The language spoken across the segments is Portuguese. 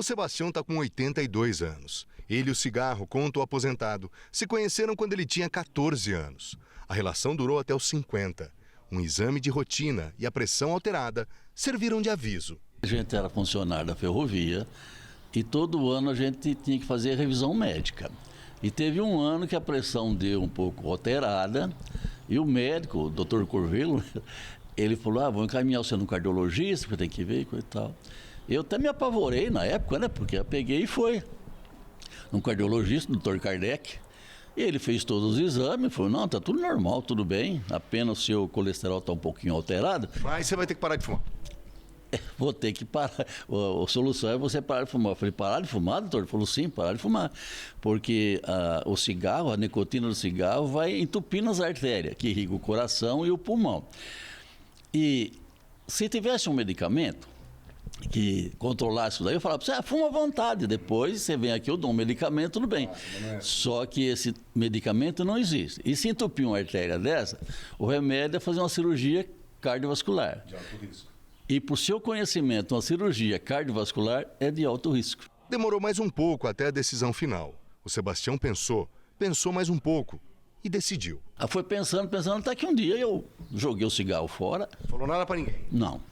O Sebastião está com 82 anos. Ele e o cigarro, conta o aposentado, se conheceram quando ele tinha 14 anos. A relação durou até os 50. Um exame de rotina e a pressão alterada serviram de aviso. A gente era funcionário da ferrovia e todo ano a gente tinha que fazer revisão médica. E teve um ano que a pressão deu um pouco alterada e o médico, o Dr. Corvelo, ele falou, vou encaminhar você no cardiologista, porque tem que ver e tal. Eu até me apavorei na época, né? Porque eu peguei e fui no cardiologista, Dr. Kardec. E ele fez todos os exames, falou, não, tá tudo normal, tudo bem, apenas o seu colesterol está um pouquinho alterado. Mas você vai ter que parar de fumar. Vou ter que parar. A solução é você parar de fumar. Eu falei, parar de fumar, doutor? Ele falou, sim, parar de fumar. Porque o cigarro, a nicotina do cigarro vai entupindo as artérias, que irriga o coração e o pulmão. E se tivesse um medicamento que controlasse isso daí, eu falava, você fuma à vontade, depois você vem aqui, eu dou um medicamento, tudo bem. Só que esse medicamento não existe. E se entupir uma artéria dessa, o remédio é fazer uma cirurgia cardiovascular. De alto risco. E, por seu conhecimento, uma cirurgia cardiovascular é de alto risco. Demorou mais um pouco até a decisão final. O Sebastião pensou mais um pouco e decidiu. Foi pensando, até que um dia eu joguei o cigarro fora. Falou nada pra ninguém? Não.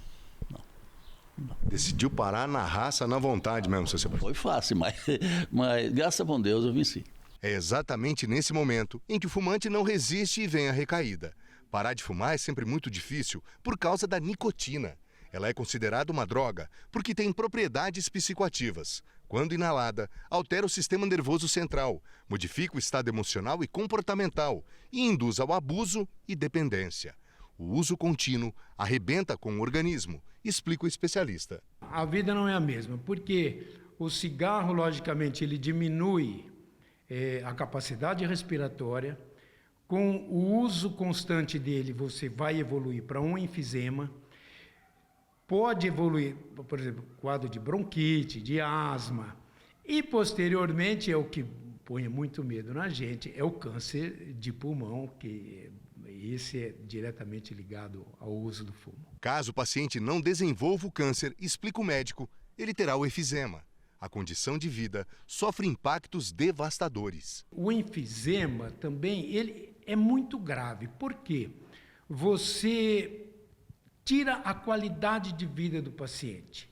Decidiu parar na raça, na vontade mesmo, seu Sebastião? Foi fácil, mas graças a Deus eu venci. É exatamente nesse momento em que o fumante não resiste e vem a recaída. Parar de fumar é sempre muito difícil por causa da nicotina. Ela é considerada uma droga porque tem propriedades psicoativas. Quando inalada, altera o sistema nervoso central, modifica o estado emocional e comportamental e induz ao abuso e dependência. O uso contínuo arrebenta com o organismo, explica o especialista. A vida não é a mesma, porque o cigarro, logicamente, ele diminui a capacidade respiratória. Com o uso constante dele, você vai evoluir para um enfisema. Pode evoluir, por exemplo, quadro de bronquite, de asma. E, posteriormente, é o que põe muito medo na gente, é o câncer de pulmão, que esse é diretamente ligado ao uso do fumo. Caso o paciente não desenvolva o câncer, explica o médico, ele terá o efizema. A condição de vida sofre impactos devastadores. O enfisema também ele é muito grave. Por quê? Você tira a qualidade de vida do paciente.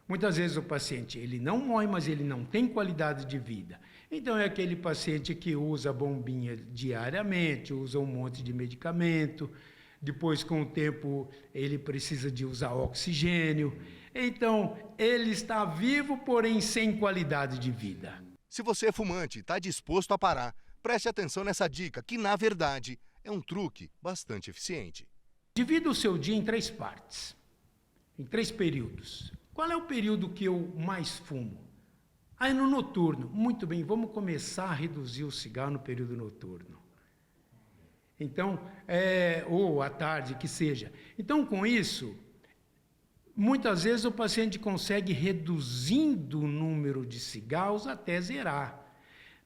Muitas vezes o paciente ele não morre, mas ele não tem qualidade de vida. Então é aquele paciente que usa bombinha diariamente, usa um monte de medicamento, depois com o tempo ele precisa de usar oxigênio. Então ele está vivo, porém sem qualidade de vida. Se você é fumante e está disposto a parar, preste atenção nessa dica, que na verdade é um truque bastante eficiente. Divida o seu dia em 3 partes, em 3 períodos. Qual é o período que eu mais fumo? Aí no noturno. Muito bem, vamos começar a reduzir o cigarro no período noturno. Então, ou à tarde, que seja. Então, com isso, muitas vezes o paciente consegue reduzindo o número de cigarros até zerar.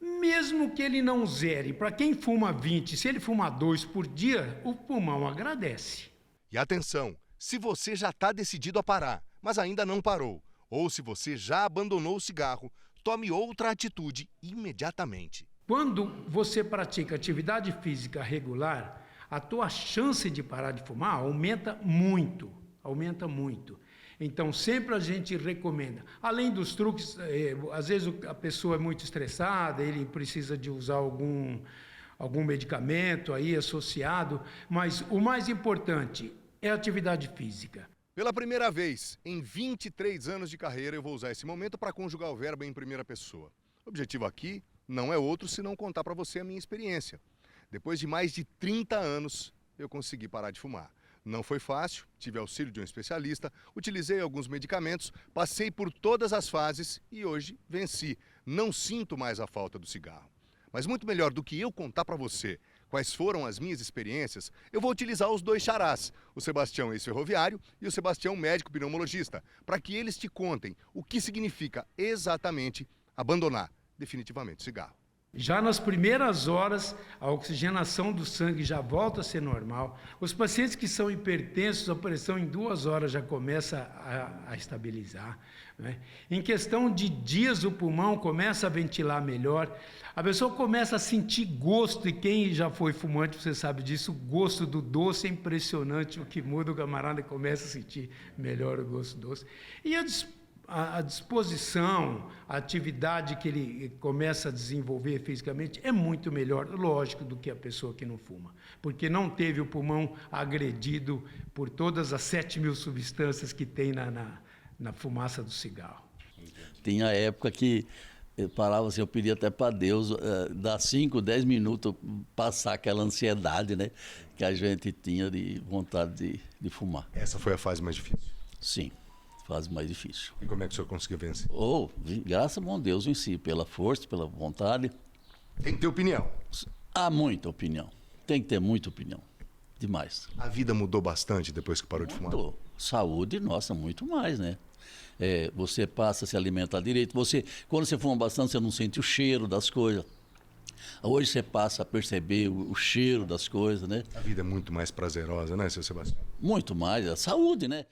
Mesmo que ele não zere, para quem fuma 20, se ele fumar 2 por dia, o pulmão agradece. E atenção, se você já está decidido a parar, mas ainda não parou, ou se você já abandonou o cigarro, tome outra atitude imediatamente. Quando você pratica atividade física regular, a tua chance de parar de fumar aumenta muito. Então, sempre a gente recomenda. Além dos truques, às vezes a pessoa é muito estressada, ele precisa de usar algum medicamento aí associado, mas o mais importante é a atividade física. Pela primeira vez em 23 anos de carreira, eu vou usar esse momento para conjugar o verbo em primeira pessoa. O objetivo aqui não é outro senão contar para você a minha experiência. Depois de mais de 30 anos, eu consegui parar de fumar. Não foi fácil, tive auxílio de um especialista, utilizei alguns medicamentos, passei por todas as fases e hoje venci. Não sinto mais a falta do cigarro. Mas muito melhor do que eu contar para você quais foram as minhas experiências, eu vou utilizar os 2 xarás, o Sebastião ex-ferroviário e o Sebastião médico pneumologista, para que eles te contem o que significa exatamente abandonar definitivamente o cigarro. Já nas primeiras horas, a oxigenação do sangue já volta a ser normal. Os pacientes que são hipertensos, a pressão em 2 horas já começa a estabilizar, né? Em questão de dias, o pulmão começa a ventilar melhor. A pessoa começa a sentir gosto, e quem já foi fumante, você sabe disso, o gosto do doce é impressionante, o que muda, o camarada começa a sentir melhor o gosto doce. E a disposição, a atividade que ele começa a desenvolver fisicamente é muito melhor, lógico, do que a pessoa que não fuma, porque não teve o pulmão agredido por todas as 7.000 substâncias que tem na fumaça do cigarro. Tinha época que eu parava assim, eu pedia até para Deus dar 5, 10 minutos, passar aquela ansiedade, né, que a gente tinha de vontade de fumar. Essa foi a fase mais difícil. Sim, fase mais difícil. E como é que o senhor conseguiu vencer? Graças a bom Deus em si, pela força, pela vontade. Tem que ter opinião. Há muita opinião. Tem que ter muita opinião. Demais. A vida mudou bastante depois que parou de fumar? Mudou. Saúde, nossa, muito mais, né? Você passa a se alimentar direito. Quando você fuma bastante, você não sente o cheiro das coisas. Hoje você passa a perceber o cheiro das coisas, né? A vida é muito mais prazerosa, né, seu Sebastião? Muito mais. A saúde, né?